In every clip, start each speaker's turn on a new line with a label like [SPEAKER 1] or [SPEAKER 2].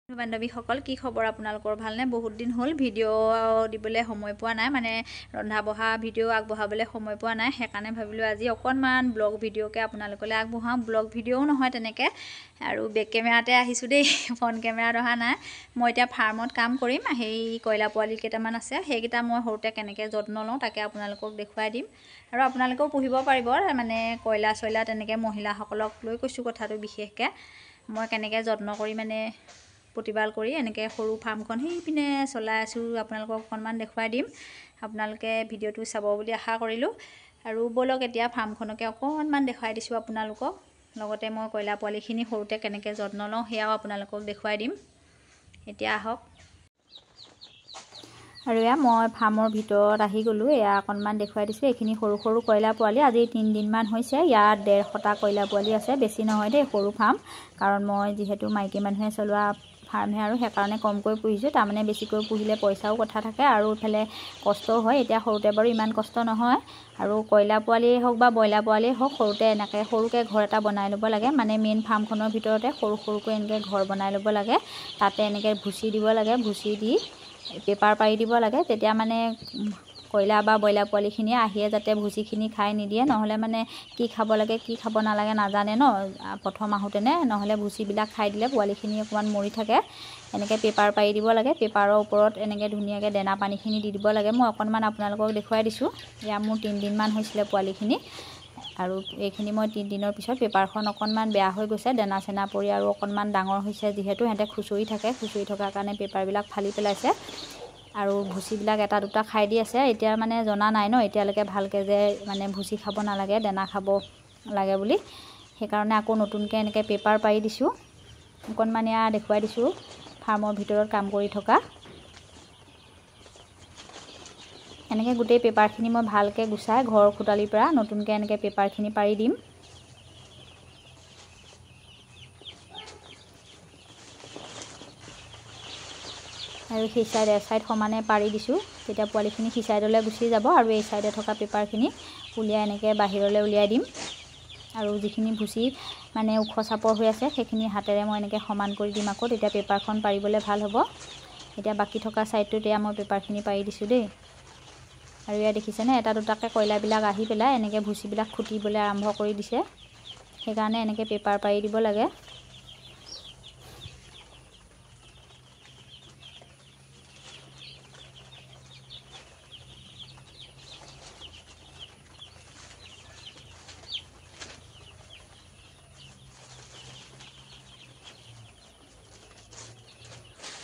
[SPEAKER 1] বান্ধৱীসকল কি খবৰ আপোনালোকৰ ভালনে বহুত দিন হ'ল ভিডিঅ' দিবলৈ সময় পোৱা নাই মানে ৰন্ধা বঢ়া ভিডিঅ' আগবঢ়াবলৈ সময় পোৱা নাই সেইকাৰণে ভাবিলোঁ আজি অকণমান ব্লগ ভিডিঅ'কে আপোনালোকলৈ আগবঢ়াওঁ ব্লগ ভিডিঅ'ও নহয় তেনেকৈ আৰু বেক কেমেৰাতে আহিছোঁ দেই ফ্ৰণ্ট কেমেৰাত অহা নাই মই এতিয়া ফাৰ্মত কাম কৰিম সেই কয়লা পোৱালি কেইটামান আছে সেইকেইটা মই সৰুতে কেনেকৈ যত্ন লওঁ তাকে আপোনালোকক দেখুৱাই দিম আৰু আপোনালোকেও পুহিব পাৰিব মানে কয়লা চয়লা তেনেকৈ মহিলাসকলক লৈ কৈছোঁ কথাটো বিশেষকৈ মই কেনেকৈ যত্ন কৰি মানে প্ৰতিপাল কৰি এনেকৈ সৰু ফাৰ্মখন সেইপিনে চলাই আছোঁ আপোনালোকক অকণমান দেখুৱাই দিম আপোনালোকে ভিডিঅ'টো চাব বুলি আশা কৰিলোঁ আৰু ব'লক এতিয়া ফাৰ্মখনকে অকণমান দেখুৱাই দিছোঁ আপোনালোকক লগতে মই কয়লা পোৱালিখিনি সৰুতে কেনেকৈ যত্ন লওঁ সেয়াও আপোনালোকক দেখুৱাই দিম এতিয়া আহক আৰু এয়া মই ফাৰ্মৰ ভিতৰত আহি গ'লোঁ এয়া অকণমান দেখুৱাই দিছোঁ এইখিনি সৰু সৰু কয়লা পোৱালি আজি 3 দিনমান হৈছে ইয়াত 150টা কয়লা পোৱালি আছে বেছি নহয় দেই সৰু ফাৰ্ম কাৰণ মই যিহেতু মাইকী মানুহে চলোৱা ফাৰ্মহে আৰু সেইকাৰণে কমকৈ পুহিছোঁ তাৰমানে বেছিকৈ পুহিলে পইচাও কথা থাকে আৰু ইফালে কষ্টও হয় এতিয়া সৰুতে বাৰু ইমান কষ্ট নহয় আৰু কয়লা পোৱালিয়েই হওক বা ব্ৰইলাৰ পোৱালিয়েই হওক সৰুতে এনেকৈ সৰুকৈ ঘৰ এটা বনাই ল'ব লাগে মানে মেইন ফাৰ্মখনৰ ভিতৰতে সৰু সৰুকৈ এনেকৈ ঘৰ বনাই ল'ব লাগে তাতে এনেকৈ ভুচি দিব লাগে ভুচি দি পেপাৰ পাৰি দিব লাগে তেতিয়া মানে কয়লা বা ব্ৰইলাৰ পোৱালিখিনিয়ে আহিয়ে যাতে ভুচিখিনি খাই নিদিয়ে নহ'লে মানে কি খাব লাগে কি খাব নালাগে নাজানে ন প্ৰথম আহোঁতেনে নহ'লে ভুচিবিলাক খাই দিলে পোৱালিখিনি অকণমান মৰি থাকে এনেকৈ পেপাৰ পাৰি দিব লাগে পেপাৰৰ ওপৰত এনেকৈ ধুনীয়াকৈ দানা পানীখিনি দি দিব লাগে মই অকণমান আপোনালোকক দেখুৱাই দিছোঁ এয়া মোৰ 3 দিনমান হৈছিলে পোৱালিখিনি আৰু এইখিনি মই 3 দিনৰ পিছত পেপাৰখন অকণমান বেয়া হৈ গৈছে দানা চেনা পৰি আৰু অকণমান ডাঙৰ হৈছে যিহেতু সিহঁতে খুচৰি থকাৰ কাৰণে পেপাৰবিলাক ফালি পেলাইছে আৰু ভুচিবিলাক এটা দুটা খাই দি আছে এতিয়া মানে জনা নাই ন এতিয়ালৈকে ভালকৈ যে মানে ভুচি খাব নালাগে দানা খাব লাগে বুলি সেইকাৰণে আকৌ নতুনকৈ এনেকৈ পেপাৰ পাৰি দিছোঁ অকণমান এয়া দেখুৱাই দিছোঁ ফাৰ্মৰ ভিতৰত কাম কৰি থকা এনেকৈ গোটেই পেপাৰখিনি মই ভালকৈ গুচাই ঘৰৰ খোটালিৰ পৰা নতুনকৈ এনেকৈ পেপাৰখিনি পাৰি দিম আৰু সেই চাইড এচাইড সমানে পাৰি দিছোঁ তেতিয়া পোৱালিখিনি সি চাইডলৈ গুচি যাব আৰু এই চাইডে থকা পেপাৰখিনি উলিয়াই এনেকৈ বাহিৰলৈ উলিয়াই দিম আৰু যিখিনি ভুচি মানে ওখ চাপৰ হৈ আছে সেইখিনি হাতেৰে মই এনেকৈ সমান কৰি দিম আকৌ তেতিয়া পেপাৰখন পাৰিবলৈ ভাল হ'ব এতিয়া বাকী থকা চাইডটোত এয়া মই পেপাৰখিনি পাৰি দিছোঁ দেই আৰু এয়া দেখিছেনে এটা দুটাকৈ কয়লাবিলাক আহি পেলাই এনেকৈ ভুচিবিলাক খুটিবলৈ আৰম্ভ কৰি দিছে সেইকাৰণে এনেকৈ পেপাৰ পাৰি দিব লাগে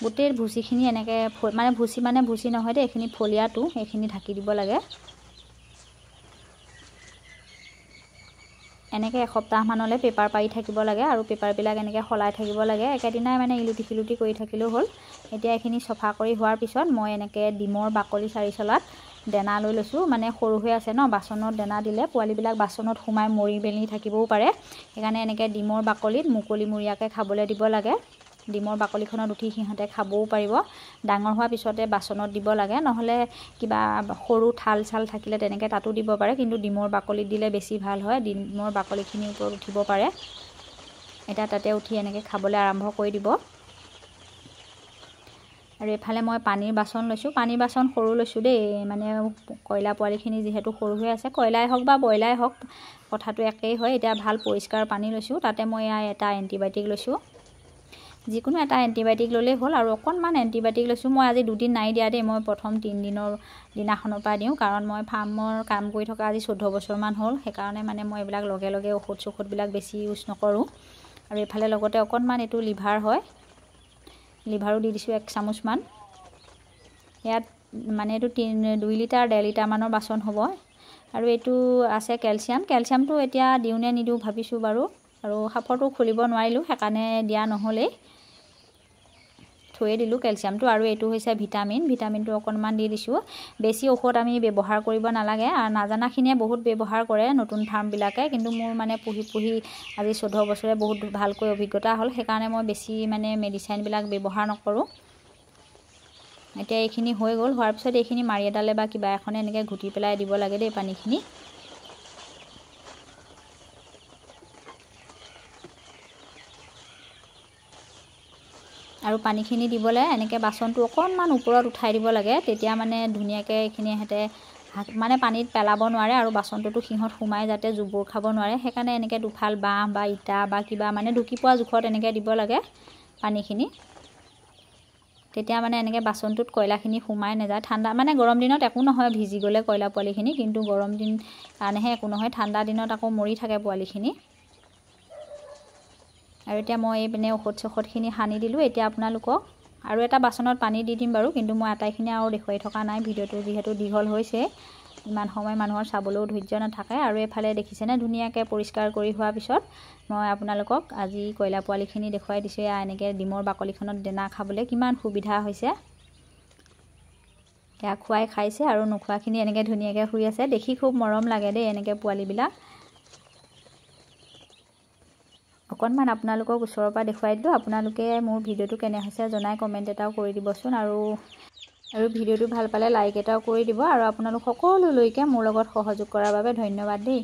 [SPEAKER 1] গোটেই ভুচিখিনি এনেকৈ মানে ভুচি নহয় দেই এইখিনি ফলিয়াটো এইখিনি ঢাকি দিব লাগে এনেকৈ এসপ্তাহমানলৈ পেপাৰ পাৰি থাকিব লাগে আৰু পেপাৰবিলাক এনেকৈ সলাই থাকিব লাগে একেদিনাই মানে ইলুটি সিলুটি কৰি থাকিলেও হ'ল এতিয়া এইখিনি চফা কৰি হোৱাৰ পিছত মই এনেকৈ ডিমৰ বাকলি 4 চলাত দানা লৈ লৈছোঁ মানে সৰু হৈ আছে ন বাচনত দানা দিলে পোৱালিবিলাক বাচনত সোমাই মৰি মেলি থাকিবও পাৰে সেইকাৰণে এনেকৈ ডিমৰ বাকলিত মুকলিমূৰীয়াকৈ খাবলৈ দিব লাগে ডিমৰ বাকলিখনত উঠি সিহঁতে খাবও পাৰিব ডাঙৰ হোৱাৰ পিছতে বাচনত দিব লাগে নহ'লে কিবা সৰু থাল চাল থাকিলে তেনেকৈ তাতো দিব পাৰে কিন্তু ডিমৰ বাকলিত দিলে বেছি ভাল হয় ডিমৰ বাকলিখিনিৰ ওপৰত উঠিব পাৰে এতিয়া তাতে উঠি এনেকৈ খাবলৈ আৰম্ভ কৰি দিব আৰু এইফালে মই পানীৰ বাচন লৈছোঁ পানীৰ বাচন সৰু লৈছোঁ দেই মানে কয়লা পোৱালিখিনি যিহেতু সৰু হৈ আছে কয়লাই হওক বা ব্ৰইলাই হওক কথাটো একেই হয় এতিয়া ভাল পৰিষ্কাৰ পানী লৈছোঁ তাতে মই এটা এণ্টিবায়'টিক লৈছোঁ যিকোনো এটা এণ্টিবায়'টিক ল'লেই হ'ল আৰু অকণমান এণ্টিবায়'টিক লৈছোঁ মই আজি 2 দিন নাই দিয়া দেই মই প্ৰথম 3 দিনৰ দিনাখনৰ পৰা দিওঁ কাৰণ মই ফাৰ্মৰ কাম কৰি থকা আজি 14 বছৰমান হ'ল সেইকাৰণে মানে মই এইবিলাক লগে লগে ঔষধবিলাক বেছি ইউজ নকৰোঁ আৰু এইফালে লগতে অকণমান এইটো লিভাৰ হয় লিভাৰো দি দিছোঁ 1 চামুচমান ইয়াত মানে এইটো 2 লিটাৰ 1.5 লিটাৰমানৰ বাচন হ'ব আৰু এইটো আছে কেলছিয়ামটো এতিয়া দিওঁ নে নিদিওঁ ভাবিছোঁ বাৰু আৰু সাফৰটো খুলিব নোৱাৰিলোঁ সেইকাৰণে দিয়া নহ'লেই থৈয়ে দিলোঁ কেলছিয়ামটো আৰু এইটো হৈছে ভিটামিনটো অকণমান দি দিছোঁ বেছি ঔষধ আমি ব্যৱহাৰ কৰিব নালাগে আৰু নাজানাখিনিয়ে বহুত ব্যৱহাৰ কৰে নতুন ফাৰ্মবিলাকে কিন্তু মোৰ মানে পুহি আজি 14 বছৰে বহুত ভালকৈ অভিজ্ঞতা হ'ল সেইকাৰণে মই বেছি মানে মেডিচাইনবিলাক ব্যৱহাৰ নকৰোঁ এতিয়া এইখিনি হৈ গ'ল হোৱাৰ পিছত এইখিনি মাৰি এডালে বা কিবা এখনে এনেকৈ ঘুটি পেলাই দিব লাগে দেই পানীখিনি আৰু পানীখিনি দিবলৈ এনেকৈ বাচনটো অকণমান ওপৰত উঠাই দিব লাগে, তেতিয়া মানে ধুনীয়াকৈ এইখিনি সিহঁতে মানে পানীত পেলাব নোৱাৰে আৰু বাচনটোতো সিহঁত সোমাই যাতে জোবোৰ খাব নোৱাৰে। সেইকাৰণে এনেকৈ দুফাল বাঁহ বা ইটা বা কিবা মানে ঢুকি পোৱা জোখত এনেকৈ দিব লাগে পানীখিনি, তেতিয়া মানে এনেকৈ বাচনটোত কয়লাখিনি সোমাই নাযায়। ঠাণ্ডা মানে গৰম দিনত একো নহয় ভিজি গ'লে কয়লা পোৱালিখিনি, কিন্তু গৰম দিন কাৰণেহে একো নহয়, ঠাণ্ডা দিনত আকৌ মৰি থাকে পোৱালিখিনি। আৰু এতিয়া মই এইপিনে ঔষধখিনি সানি দিলোঁ। এতিয়া আপোনালোকক আৰু এটা বাচনত পানী দি দিম বাৰু, কিন্তু মই আটাইখিনি আৰু দেখুৱাই থকা নাই, ভিডিঅ'টো যিহেতু দীঘল হৈছে, ইমান সময় মানুহৰ চাবলৈও ধৈৰ্য নাথাকে। আৰু এইফালে দেখিছেনে ধুনীয়াকৈ পৰিষ্কাৰ কৰি হোৱাৰ পিছত মই আপোনালোকক আজি কয়লা পোৱালিখিনি দেখুৱাই দিছোঁ। এনেকৈ ডিমৰ বাকলিখনত দানা খাবলৈ কিমান সুবিধা হৈছে, সেয়া খুৱাই খাইছে আৰু নোখোৱাখিনি এনেকৈ ধুনীয়াকৈ শুই আছে। দেখি খুব মৰম লাগে দেই এনেকৈ পোৱালিবিলাক। অকণমান আপোনালোকক ওচৰৰ পৰা দেখুৱাই দিলোঁ। আপোনালোকে মোৰ ভিডিঅ'টো কেনে হৈছে জনাই কমেণ্ট এটাও কৰি দিবচোন, আৰু ভিডিঅ'টো ভাল পালে লাইক এটাও কৰি দিব। আৰু আপোনালোক সকলোলৈকে মোৰ লগত সহযোগ কৰাৰ বাবে ধন্যবাদ দেই।